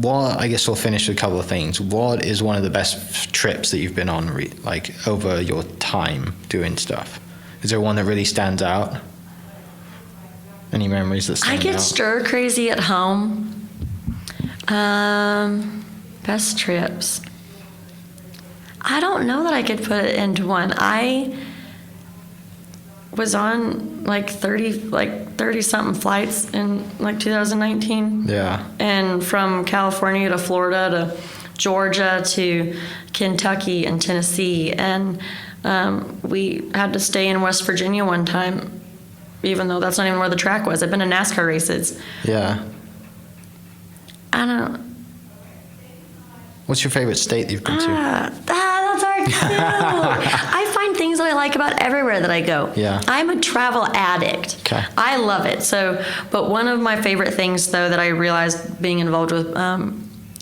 I guess we'll finish with a couple of things. What is one of the best trips that you've been on, like over your time doing stuff? Is there one that really stands out? Any memories that stand out? I get stir crazy at home. Best trips. I don't know that I could put it into one. I was on like 30 something flights in like 2019. Yeah. And from California to Florida to Georgia to Kentucky and Tennessee. And we had to stay in West Virginia one time, even though that's not even where the track was. I've been to NASCAR races. Yeah. I don't know. What's your favorite state that you've been to? That's hard too. I find things that I like about everywhere that I go. Yeah. I'm a travel addict. Okay. I love it. So, but one of my favorite things though that I realized being involved with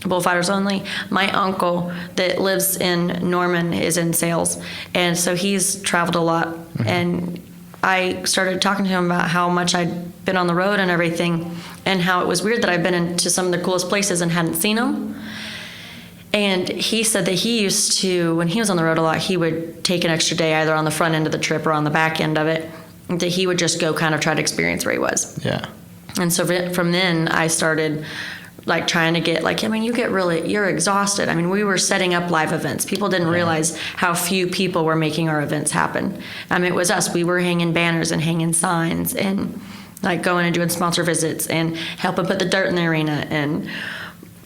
Bullfighters Only, my uncle that lives in Norman is in sales, and so he's traveled a lot. Mm-hmm. And I started talking to him about how much I'd been on the road and everything, and how it was weird that I'd been into some of the coolest places and hadn't seen them. And he said that he used to, when he was on the road a lot, he would take an extra day either on the front end of the trip or on the back end of it, that he would just go kind of try to experience where he was. Yeah. And so from then I started like trying to get like, I mean, you're exhausted. I mean, we were setting up live events. People didn't realize how few people were making our events happen. I mean, it was us. We were hanging banners and hanging signs and like going and doing sponsor visits and helping put the dirt in the arena and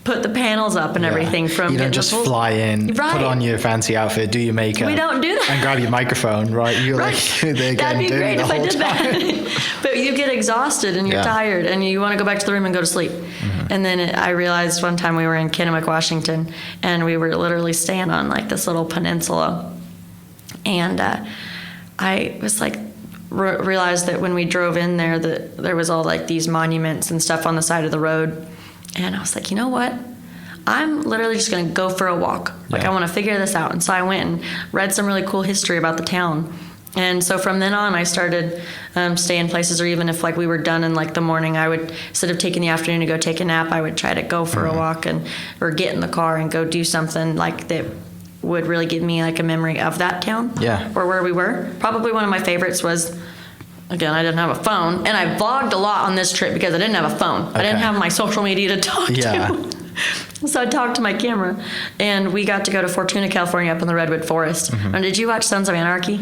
put the panels up and everything. From you don't just fly in, put on your fancy outfit, do your makeup. We don't do that. And grab your microphone, right? You're like, they're That'd be great if I did that. But you get exhausted and you're tired and you want to go back to the room and go to sleep. Mm-hmm. And then I realized one time we were in Kennewick, Washington, and we were literally staying on like this little peninsula. And I was like, realized that when we drove in there that there was all like these monuments and stuff on the side of the road. And I was like, you know what? I'm literally just going to go for a walk. Like, I want to figure this out. And so I went and read some really cool history about the town. And so from then on, I started staying places, or even if like we were done in like the morning, I would, instead of taking the afternoon to go take a nap, I would try to go for a walk or get in the car and go do something like that would really give me like a memory of that town. Yeah. Or where we were. Probably one of my favorites was, again, I didn't have a phone, and I vlogged a lot on this trip because I didn't have a phone. Okay. I didn't have my social media to talk to. So I talked to my camera, and we got to go to Fortuna, California, up in the Redwood Forest. Mm-hmm. And did you watch Sons of Anarchy?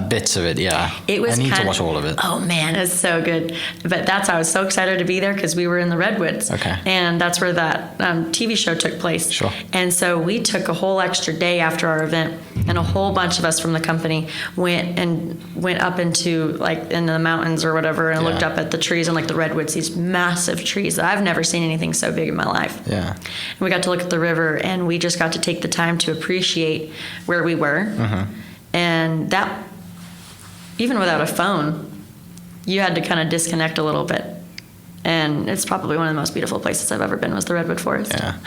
Bits of it, yeah. It was I need to watch all of it. Oh man, it's so good. But that's how I was so excited to be there, because we were in the Redwoods. Okay. And that's where that TV show took place. Sure. And so we took a whole extra day after our event, and a whole bunch of us from the company went up into like in the mountains or whatever, and looked up at the trees and like the redwoods, these massive trees that I've never seen anything so big in my life. Yeah. And we got to look at the river, and we just got to take the time to appreciate where we were. Mm-hmm. And that, even without a phone, you had to kind of disconnect a little bit. And it's probably one of the most beautiful places I've ever been, was the Redwood Forest. Yeah.